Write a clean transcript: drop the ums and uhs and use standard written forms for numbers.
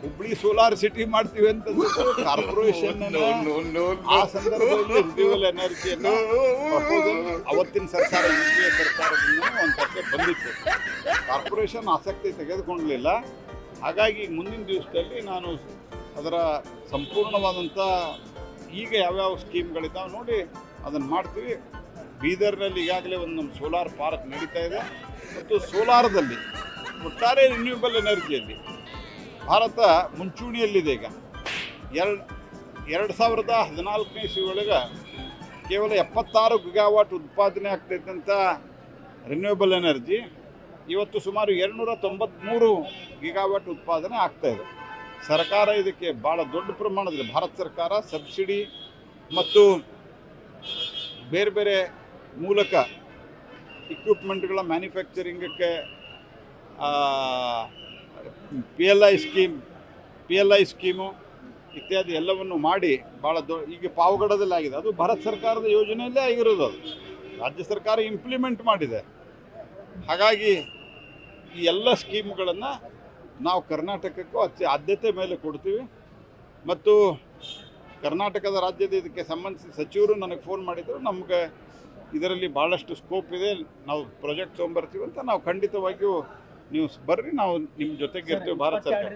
Hubli solar city ಮಾಡ್ತೀವಿ ಅಂತಂದ್ರೆ corporation ಆ ಸಂದರ್ಭದಲ್ಲಿ ರಿನ್ಯೂವಲ್ ಎನರ್ಜಿಯನ್ನು ಅವತ್ತಿನ ಸರ್ಕಾರ ಯುಪಿಎ ಸರ್ಕಾರದಿಂದ ಒಂದು ಕಡೆ ಬಂದಿತ್ತು. ಕಾರ್ಪೊರೇಷನ್ ಆಸಕ್ತಿ ತೆಗೆದುಕೊಳ್ಳಲಿಲ್ಲ. ಹಾಗಾಗಿ ಮುಂದಿನ ದಿವಸದಲ್ಲಿ ನಾನು ಅದರ ಸಂಪೂರ್ಣವಾದಂಥ ಈಗ ಯಾವ್ಯಾವ ಸ್ಕೀಮ್ಗಳಿದ್ದಾವೆ ನೋಡಿ ಅದನ್ನು ಮಾಡ್ತೀವಿ. ಬೀದರ್ನಲ್ಲಿ ಈಗಾಗಲೇ ಒಂದು ನಮ್ಮ ಸೋಲಾರ್ ಪಾರ್ಕ್ ನಡೀತಾ ಇದೆ ಮತ್ತು ಸೋಲಾರದಲ್ಲಿ ಒಟ್ಟಾರೆ ರಿನ್ಯೂವಬಲ್ ಎನರ್ಜಿಯಲ್ಲಿ ಭಾರತ ಮುಂಚೂಣಿಯಲ್ಲಿದೆ. ಈಗ 2014ನೇ ಇಸ್ವಿಯೊಳಗೆ ಕೇವಲ 76 ಗಿಗಾವಾಟ್ ಉತ್ಪಾದನೆ ಆಗ್ತಾಯಿದ್ದಂಥ ರಿನ್ಯೂವಬಲ್ ಎನರ್ಜಿ ಇವತ್ತು ಸುಮಾರು 293 ಗಿಗಾವಾಟ್ ಉತ್ಪಾದನೆ ಆಗ್ತಾಯಿದೆ. ಸರ್ಕಾರ ಇದಕ್ಕೆ ಭಾಳ ದೊಡ್ಡ ಪ್ರಮಾಣದಲ್ಲಿ ಭಾರತ ಸರ್ಕಾರ ಸಬ್ಸಿಡಿ ಮತ್ತು ಬೇರೆ ಬೇರೆ ಮೂಲಕ ಇಕ್ವಿಪ್ಮೆಂಟ್ಗಳ ಮ್ಯಾನುಫ್ಯಾಕ್ಚರಿಂಗಕ್ಕೆ ಪಿ ಎಲ್ ಐ ಸ್ಕೀಮು ಇತ್ಯಾದಿ ಎಲ್ಲವನ್ನು ಮಾಡಿ ಭಾಳ ಈಗ ಪಾವಗಡದಲ್ಲಿ ಆಗಿದೆ. ಅದು ಭಾರತ ಸರ್ಕಾರದ ಯೋಜನೆಯಲ್ಲೇ ಆಗಿರೋದು. ಅದು ರಾಜ್ಯ ಸರ್ಕಾರ ಇಂಪ್ಲಿಮೆಂಟ್ ಮಾಡಿದೆ. ಹಾಗಾಗಿ ಈ ಎಲ್ಲ ಸ್ಕೀಮ್ಗಳನ್ನು ನಾವು ಕರ್ನಾಟಕಕ್ಕೂ ಆದ್ಯತೆ ಮೇಲೆ ಕೊಡ್ತೀವಿ. ಮತ್ತು ಕರ್ನಾಟಕದ ರಾಜ್ಯದ ಇದಕ್ಕೆ ಸಂಬಂಧಿಸಿದ ಸಚಿವರು ನನಗೆ ಫೋನ್ ಮಾಡಿದರು, ನಮಗೆ ಇದರಲ್ಲಿ ಭಾಳಷ್ಟು ಸ್ಕೋಪ್ ಇದೆ, ನಾವು ಪ್ರಾಜೆಕ್ಟ್ ತೊಗೊಂಬರ್ತೀವಿ ಅಂತ. ನಾವು ಖಂಡಿತವಾಗಿಯೂ ನೀವು ಬರ್ರಿ, ನಾವು ನಿಮ್ಮ ಜೊತೆಗೆ ಇರ್ತೀವಿ ಭಾರತ ಸರ್ಕಾರ.